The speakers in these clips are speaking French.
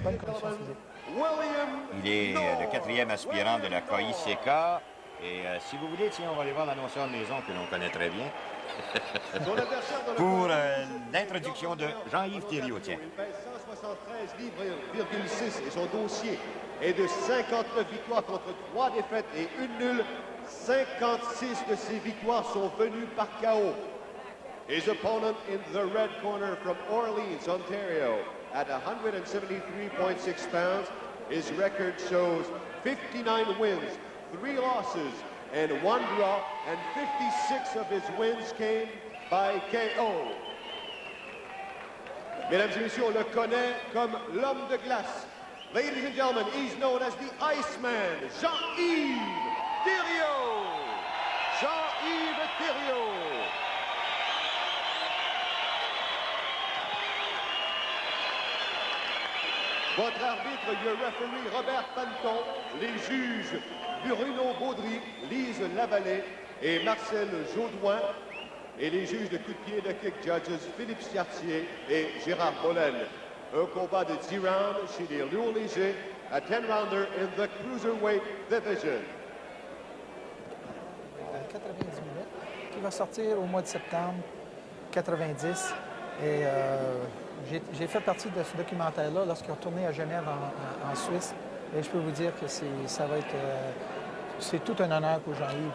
bonne condition physique. Il est le quatrième aspirant de la KICK. Et si vous voulez, tiens, on va aller voir l'annonceur de maison que l'on connaît très bien. Pour l'introduction de Jean-Yves Thériault, tiens. Il pèse 173,6 et son dossier est de 59 victoires contre 3 défaites et une nulle. 56 de ses victoires sont venues par KO. His opponent in the red corner from Orleans, Ontario, at 173.6 pounds. His record shows 59 wins, 3 losses, and 1 draw, and 56 of his wins came by KO. Mesdames et messieurs, on le connaît comme l'homme de glace. Ladies and gentlemen, he's known as the Iceman, Jean-Yves Thériault. Jean-Yves Thériault. Votre arbitre, your referee, Robert Panton, les juges Bruno Baudry, Lise Lavallée et Marcel Jaudoin, et les juges de coups de pied de kick judges, Philippe Chartier et Gérard Bollen. Un combat de 10 rounds chez les lourds légers, a 10-rounder in the cruiserweight division. 90 minutes, qui va sortir au mois de septembre 90. Et j'ai fait partie de ce documentaire-là lorsqu'il est retourné à Genève, en Suisse. Et je peux vous dire que ça va être... c'est tout un honneur pour Jean-Yves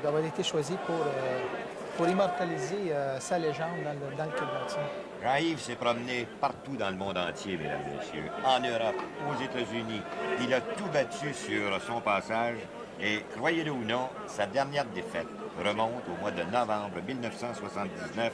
d'avoir été choisi pour immortaliser sa légende dans le kickboxing. Jean-Yves s'est promené partout dans le monde entier, mesdames et messieurs. En Europe, aux États-Unis. Il a tout battu sur son passage. Et croyez-le ou non, sa dernière défaite remonte au mois de novembre 1979.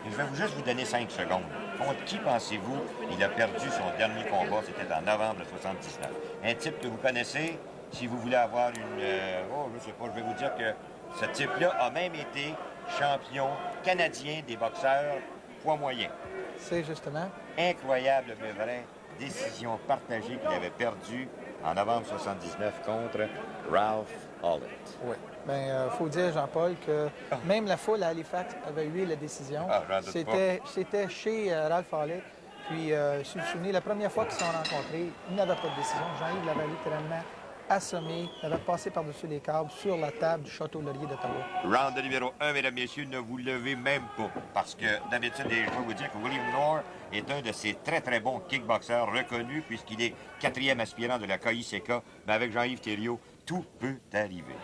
Je vais juste vous donner 5 secondes. Contre qui pensez-vous il a perdu son dernier combat? C'était en novembre 1979. Un type que vous connaissez, si vous voulez avoir une... je sais pas, je vais vous dire que ce type-là a même été champion canadien des boxeurs poids moyen. C'est justement. Incroyable, mais vrai. Décision partagée qu'il avait perdue en novembre 1979 contre Ralph Hollett. Oui. Bien, il faut dire, Jean-Paul, que même la foule à Halifax avait eu la décision. C'était chez Ralph Hollett. Puis, si vous vous souvenez, la première fois qu'ils se sont rencontrés, il n'avait pas de décision. Jean-Yves l'avait littéralement assommé, l'avait passé par-dessus les câbles sur la table du Château Laurier d'Ottawa. Round de numéro 1, mesdames, messieurs, ne vous levez même pas. Parce que d'habitude, je vais vous dire que William Knorr est un de ces très, très bons kickboxeurs reconnus puisqu'il est 4e aspirant de la KICK. Mais avec Jean-Yves Thériault, tout peut arriver.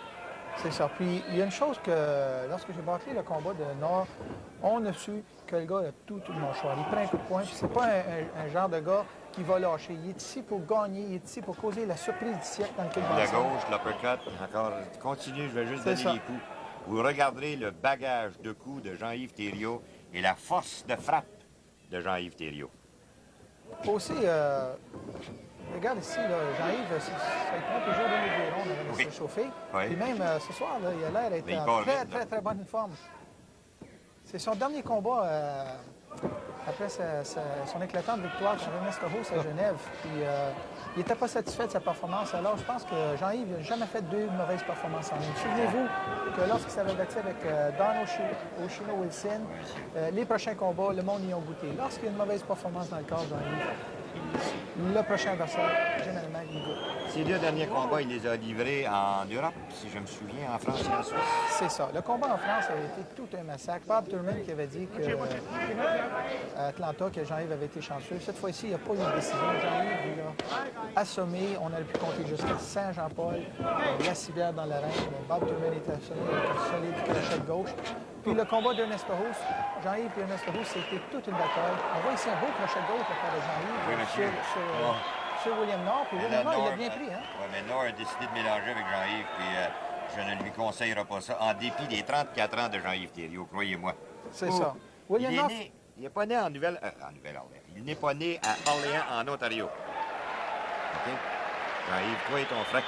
C'est ça. Puis, il y a une chose que, lorsque j'ai bâclé le combat de Knorr, on a su que le gars a tout le mâchoire. Il prend un coup de poing, puis c'est pas un genre de gars qui va lâcher. Il est ici pour gagner, il est ici pour causer la surprise du siècle dans le kickboxing. La gauche, l'uppercut, encore. Continue, je vais juste donner les coups. Vous regarderez le bagage de coups de Jean-Yves Thériault et la force de frappe de Jean-Yves Thériault. Aussi, regarde ici, Jean-Yves, ça prend toujours de rondes avant de se chauffer. Oui. Puis même ce soir, là, il a l'air d'être en très bonne forme. C'est son dernier combat après son éclatante victoire sur Ernesto Hoos à Genève. Puis il n'était pas satisfait de sa performance. Alors je pense que Jean-Yves n'a jamais fait 2 mauvaises performances en ligne. Souvenez-vous que lorsqu'il s'avait battu avec Don O'Shea-Wilson, les prochains combats, le monde y a goûté. Lorsqu'il y a une mauvaise performance dans le corps, Jean-Yves, le prochain adversaire, généralement, il goûte. Ces 2 derniers combats, il les a livrés en Europe, si je me souviens, en France et en Suisse. C'est ça. Le combat en France a été tout un massacre. Bob Turman qui avait dit à Atlanta que Jean-Yves avait été chanceux. Cette fois-ci, il n'y a pas eu de décision. Jean-Yves l'a assommé. On a pu compter jusqu'à 100 Jean-Paul. La civière dans l'arène. Bob Turman était assommé avec un solide crochet de gauche. Puis le combat d'Ernesto Hoos, Jean-Yves et Ernesto Hoos, c'était toute une bataille. On voit ici un beau crochet de gauche de la part de Jean-Yves sur William Knorr. Puis William Knorr, il l'a bien pris. Hein? Oui, mais Knorr a décidé de mélanger avec Jean-Yves. Puis je ne lui conseillerai pas ça, en dépit des 34 ans de Jean-Yves Thériault, croyez-moi. C'est ça. William Knorr... Il n'est pas né en Nouvelle-Orléans. Il n'est pas né à Orléans, en Ontario. OK? Jean-Yves, toi et ton frère,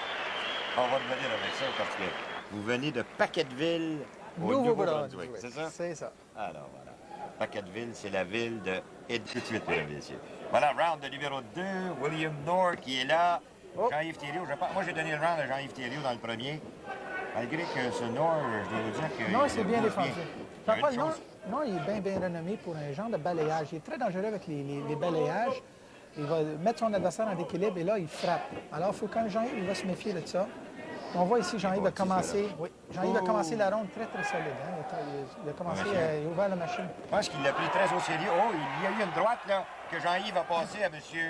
on va revenir avec ça parce que vous venez de Paquetteville, au Nouveau-Brunswick. C'est ça? C'est ça. Alors, voilà. Paquetteville, c'est la ville de... Et tout de suite, mesdames et messieurs. Voilà, round de numéro 2, William Knorr qui est là. Oh. Jean-Yves Thériault, moi j'ai donné le round à Jean-Yves Thériault dans le premier. Malgré que ce Knorr, je dois vous dire que... Non, c'est bien défendu. Nord, il est bien renommé pour un genre de balayage. Il est très dangereux avec les balayages. Il va mettre son adversaire en équilibre et là, il frappe. Alors, il faut quand Jean-Yves, il va se méfier de ça. On voit ici, Jean-Yves a commencé. Oui, Jean-Yves a commencé la ronde très solide. Hein? Il a commencé, il a ouvert la machine. Je pense qu'il l'a pris très au sérieux. Oh, il y a eu une droite, là, que Jean-Yves a passée à monsieur...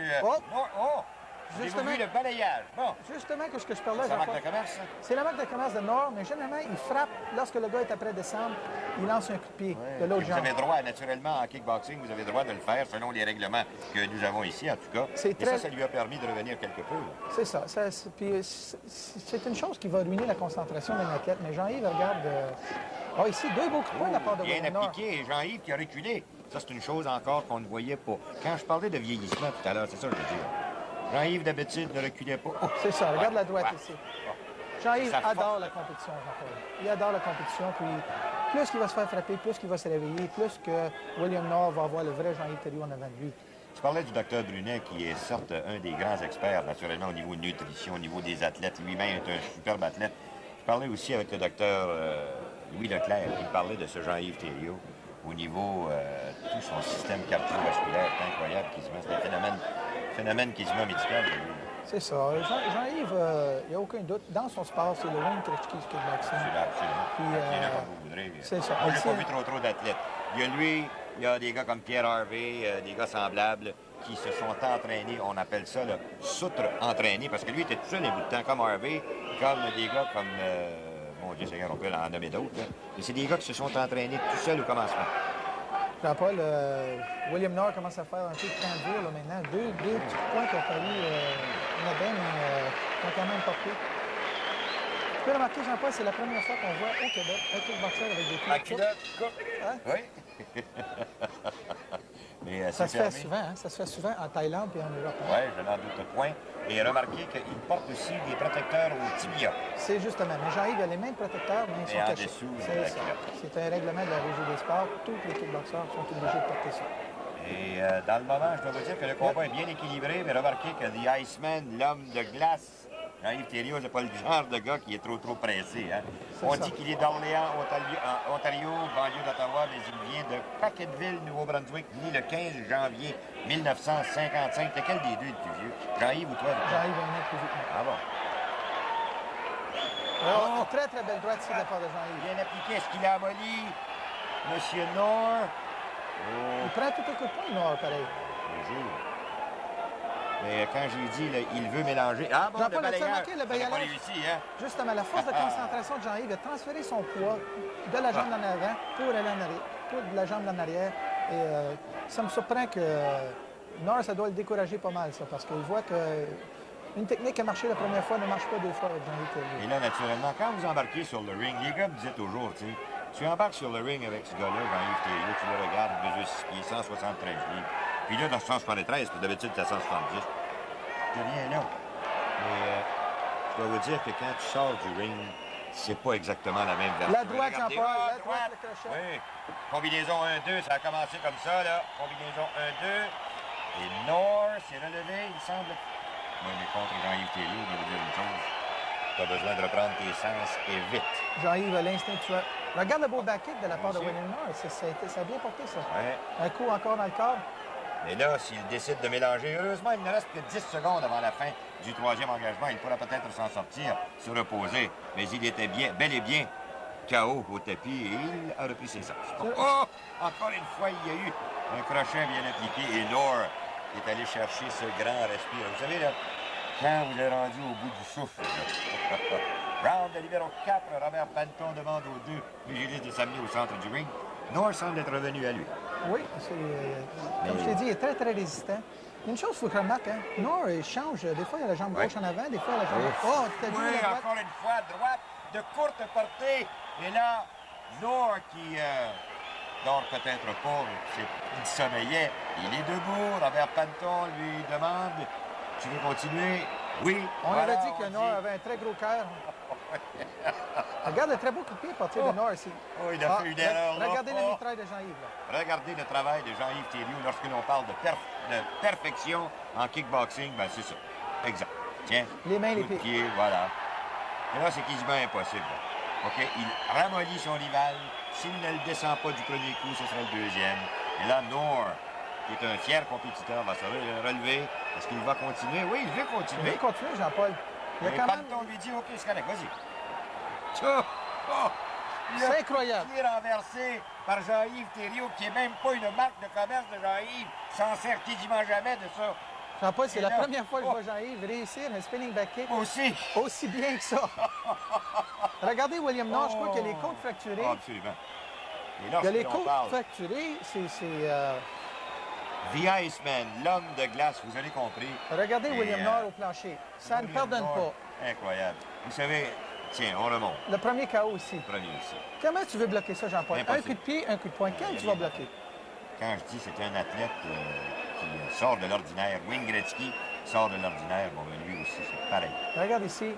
Justement, vu le balayage. Bon. Justement, que ce que je parlais... C'est la marque de commerce, ça? C'est la marque de commerce de Nord, mais généralement, il frappe. Lorsque le gars est après descendre, il lance un coup de pied de l'autre jambe. Vous avez droit, naturellement, en kickboxing, vous avez droit de le faire selon les règlements que nous avons ici, en tout cas. Et ça lui a permis de revenir quelque peu. C'est ça. C'est une chose qui va ruiner la concentration d'un athlète. Mais Jean-Yves regarde... ici, 2 beaux coups de poing de la part de William Nord. Bien appliqué, et Jean-Yves qui a reculé. Ça, c'est une chose encore qu'on ne voyait pas. Quand je parlais de vieillissement tout à l'heure, c'est ça que je veux dire. Jean-Yves, d'habitude, ne reculait pas. Oh. C'est ça, regarde la droite ici. Jean-Yves adore la compétition, Jean-Paul. Il adore la compétition, puis plus qu'il va se faire frapper, plus qu'il va se réveiller, plus que William Nord va avoir le vrai Jean-Yves Thériault en avant de lui. Je parlais du docteur Brunet, qui est certes un des grands experts, naturellement, au niveau de nutrition, au niveau des athlètes. Lui-même est un superbe athlète. Je parlais aussi avec le docteur Louis Leclerc, qui parlait de ce Jean-Yves Thériault au niveau de tout son système cardiovasculaire. C'est incroyable, c'est un phénomène quasiment médical. C'est ça. Jean-Yves, il n'y a aucun doute. Dans son sport, c'est le Wayne Gretzky's kickboxing. Absolument. C'est ça. Moi, je n'ai pas vu trop d'athlètes. Il y a lui, il y a des gars comme Pierre Harvey, des gars semblables qui se sont entraînés, on appelle ça le soutre-entraîné, parce que lui était tout seul un bout de temps, comme Harvey, comme des gars comme... Mon Dieu Seigneur, on peut en nommer d'autres. Mais c'est des gars qui se sont entraînés tout seuls au commencement. Jean-Paul, William Nord commence à faire un peu de temps dur là, maintenant. Deux petits points qui ont failli Nadine, mais qui ont quand même porté. Tu peux remarquer, Jean-Paul, c'est la première fois qu'on voit au Québec un kickboxer avec des coups. Hein? Oui. Mais, ça se fait souvent, hein? Ça se fait souvent en Thaïlande et en Europe. Hein? Oui, je n'en doute point. Et remarquez qu'il porte aussi des protecteurs au tibia. C'est justement. Mais Jean-Yves a les mêmes protecteurs, mais ils sont cachés. C'est un règlement de la Régie des sports. Tous les kickboxers sont obligés de porter ça. Et dans le moment, je dois vous dire que le combat est bien équilibré, mais remarquez que The Iceman, l'homme de glace, Jean-Yves Thériault, c'est pas le genre de gars qui est trop pressé. Hein? On dit qu'il est d'Orléans, Ontario, banlieue d'Ottawa, mais il vient de Paquetteville, Nouveau-Brunswick, né le 15 janvier 1955. Lequel des deux est le plus vieux? Jean-Yves ou toi? Jean-Yves est un an plus vieux. Ah bon? Oh, très belle droite ici de la part de Jean-Yves. Bien appliqué. Est-ce qu'il a amolli Monsieur Nord? Il prend tout un coup de poing, Nord, pareil. Mais quand j'ai dit, là, il veut mélanger... Ah bon, Jean-Paul, le balayage, le balayage, pas réussi, hein? Justement, la force de concentration de Jean-Yves a transféré son poids de la jambe en avant pour aller en arrière, pour la jambe en arrière. Et ça me surprend que Nord, ça doit le décourager pas mal, ça, parce qu'il voit que une technique qui a marché la première fois ne marche pas deux fois avec Jean-Yves Thériault. Et là, naturellement, quand vous embarquez sur le ring, les gars me disaient toujours, tu sais, tu embarques sur le ring avec ce gars-là, Jean-Yves Thériault, tu le regardes, il mesure 6 pieds, 173 livres. Puis là, dans 173, puis d'habitude, c'est à 170. T'es rien là. Mais je dois vous dire que quand tu sors du ring, c'est pas exactement la même version. La droite, Jean-Paul, la droite, le crochet. Oui. Combinaison 1-2, ça a commencé comme ça, là. Combinaison 1-2. Et Nord s'est relevé, il semble. Oui, mais contre Jean-Yves Thériault, je vais vous dire une chose. Tu as besoin de reprendre tes sens et vite. Jean-Yves a l'instinct tueur. Regarde le beau back kick de la part de William Nord. Ça a bien porté, ça. Ouais. Un coup encore dans le corps. Mais là, s'il décide de mélanger, heureusement, il ne reste que 10 secondes avant la fin du troisième engagement. Il pourra peut-être s'en sortir, se reposer. Mais il était bel et bien KO au tapis et il a repris ses sens. Oh! Encore une fois, il y a eu un crochet bien appliqué et Nord est allé chercher ce grand respire. Vous savez, là, quand vous êtes rendu au bout du souffle, round de numéro 4, Robert Panton demande aux deux pugilistes de s'amener au centre du ring. Nord semble être revenu à lui. Oui, comme je t'ai dit, il est très résistant. Une chose, il faut que je remarque, hein, Nord, il change. Des fois, il a la jambe gauche en avant, des fois, il a la jambe... Oh, t'as vu la droite? Encore une fois, droite de courte portée. Et là, Nord qui dort peut-être pas, il sommeillait. Il est debout. Robert Panton lui demande, tu veux continuer? Oui. On avait dit que Nord avait un très gros cœur. Regarde le très beau coup de pied porté de Nord ici. Oh, il a fait une erreur là. Regardez le mitraille de Jean-Yves. Regardez le travail de Jean-Yves Thériault lorsque l'on parle de perfection en kickboxing. Ben c'est ça. Exact. Tiens. Les mains, les pieds. Voilà. Et là, c'est quasiment impossible. OK, il ramollit son rival. S'il ne le descend pas du premier coup, ce sera le deuxième. Et là, Noor, qui est un fier compétiteur, va se relever. Est-ce qu'il va continuer? Oui, il veut continuer. Il veut continuer, Jean-Paul. Il y a quand même... Panton lui dit, OK, c'est correct, vas-y. Oh, c'est incroyable. Il est renversé par Jean-Yves Thériault, qui n'est même pas une marque de commerce de Jean-Yves. S'en sert quasiment jamais de ça. Jean-Paul, c'est la première fois que je vois Jean-Yves réussir un spinning back kick. Aussi. Aussi bien que ça. Regardez William Noor, je crois qu'il y a les côtes fracturées. Oh, absolument. Il y a les côtes fracturées, c'est... The Iceman, l'homme de glace, vous avez compris. Regardez William Noor au plancher. Ça ne pardonne pas. Incroyable. Vous savez, tiens, on remonte. Le premier KO ici. Le premier ici. Comment tu veux bloquer ça, Jean-Paul? Un coup de pied, un coup de poing. Quel tu vas bloquer? Quand je dis c'est un athlète qui sort de l'ordinaire, Wayne Gretzky sort de l'ordinaire, bon, ben lui aussi, c'est pareil. Regarde ici.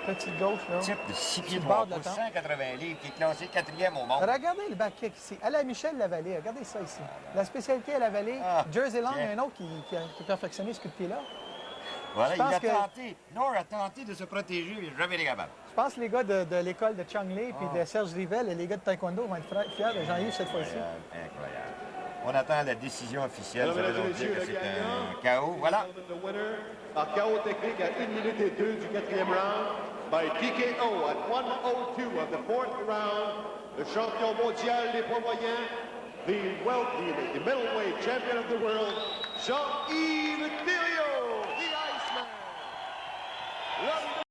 Petite gauche, là. Type de 6 pieds 3 pouces, 180 livres, qui est classé 4e au monde. Regardez le back kick ici. À la Michel Lavallée, regardez ça ici. La spécialité à la Vallée, Jersey Long, il y a un autre qui a perfectionné ce coup de pied-là. Voilà, il a tenté. Noor a tenté de se protéger, mais jamais été capable. Je pense que les gars de l'école de Chung Lee et de Serge Rivel et les gars de Taekwondo vont être fiers de Jean-Yves cette fois-ci. Incroyable. On attend la décision officielle. Ça veut donc dire que c'est un KO. Voilà. Par KO technique à 1 minute et 2 du 4e round. By TKO at 1:02 of the 4th round. Le champion mondial des poids moyens, the middleweight champion of the world, Jean-Yves